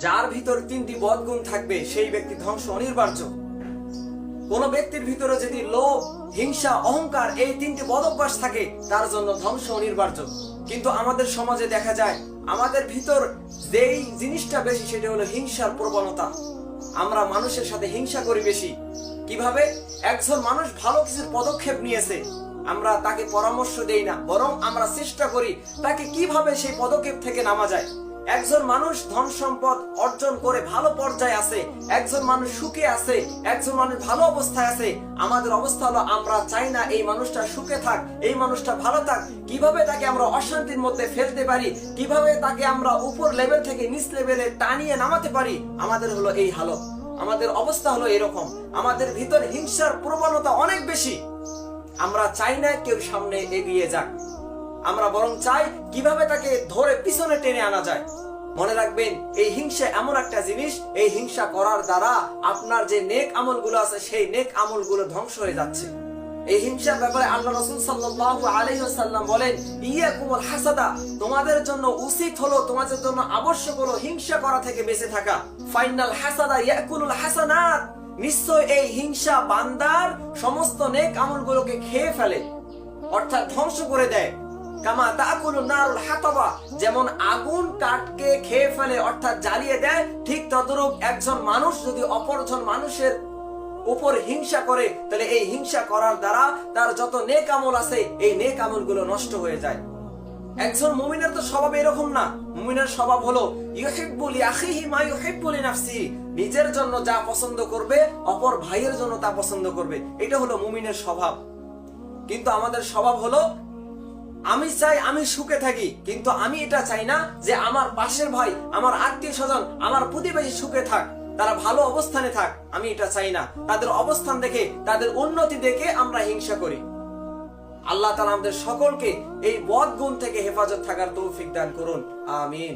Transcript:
যার ভিতর তিনটি বদগুণ থাকবে সেই ব্যক্তি ধ্বংস অনিবার্য। কোন ব্যক্তির ভিতরে যদি লোভ, হিংসা, অহংকার এই তিনটি বদ অভ্যাস থাকে তার জন্য ধ্বংস অনিবার্য। কিন্তু আমাদের সমাজে দেখা যায় আমাদের ভিতর যেই জিনিসটা বেশি সেটা হলো হিংসার প্রবণতা। আমরা মানুষের সাথে হিংসা করি বেশি। কিভাবে? একজন মানুষ ভালো কিছু পদক্ষেপ নিয়েছে, আমরা তাকে পরামর্শ দেই না, বরং আমরা চেষ্টা করি তাকে কিভাবে সেই পদক্ষেপ থেকে নামা যায়। একজন মানুষ ধন সম্পদ অর্জন করে ভালো পর্যায়ে আছে, একজন মানুষ সুখে আছে, একজন মানুষ ভালো অবস্থায় আছে। আমাদের অবস্থা হলো আমরা চাই না এই মানুষটা সুখে থাক, এই মানুষটা ভালো থাক। কিভাবে তাকে আমরা অশান্তির মধ্যে ফেলতে পারি, কিভাবে তাকে আমরা উপর লেভেল থেকে নিচ লেভেলে টানিয়ে নামাতে পারি, আমাদের হলো এই হালত। আমাদের অবস্থা হলো এরকম। আমাদের ভিতর হিংসার প্রবণতা অনেক বেশি। আমরা চাই না কেউ সামনে এগিয়ে যাক, আমরা বরং চাই কিভাবে তাকে ধরে পিছনে টেনে আনা যায়। মনে রাখবেন, এই হিংসা এমন একটা জিনিস, এই হিংসা করার দ্বারা আপনার যে নেক আমলগুলো আছে সেই নেক আমলগুলো ধ্বংস হয়ে যাচ্ছে। এই হিংসার ব্যাপারে আল্লাহ রাসূল সাল্লাল্লাহু আলাইহি ওয়াসাল্লাম বলেন, ইয়াকুমুল হাসাদা, তোমাদের জন্য উচিত হলো, তোমাদের জন্য আবশ্যক হলো হিংসা করা থেকে বেঁচে থাকা। ফাইনাল হাসাদা ইয়াকুলুল হাসানাত, নিশ্চয় এই হিংসা বান্দার সমস্ত নেক আমলগুলোকে খেয়ে ফেলে, অর্থাৎ ধ্বংস করে দেয়। কামা তাকুলুন নারুল হাতাবা, যেমন আগুন কাঠকে খেয়ে ফেলে অর্থাৎ জ্বালিয়ে দেয়, ঠিক তদ্রূপ একজন মানুষ যদি অপরজন মানুষের উপর হিংসা করে তাহলে এই হিংসা করার দ্বারা তার যত নেক আমল আছে এই নেক আমলগুলো নষ্ট হয়ে যায়। একজন মুমিনের তো স্বভাব এরকম না। মুমিনের স্বভাব হলো ইউহিব্বু লিআখিহি মা ইউহিব্বু লিনাফসিহি, নিজের জন্য যা পছন্দ করবে অপর ভাইয়ের জন্য তা পছন্দ করবে। এটা হলো মুমিনের স্বভাব। কিন্তু আমাদের স্বভাব হলো আমি চাই আমি সুখে থাকি, কিন্তু আমি এটা চাই না যে আমার পাশের ভাই, আমার আত্মীয় স্বজন, আমার প্রতিবেশী সুখে থাক, তারা ভালো অবস্থানে থাক। আমি এটা চাই না। তাদের অবস্থান দেখে, তাদের উন্নতি দেখে আমরা হিংসা করি। আল্লাহ তাআলা আমাদের সকলকে এই বদ গুণ থেকে হেফাজত থাকার তৌফিক দান করুন। আমিন।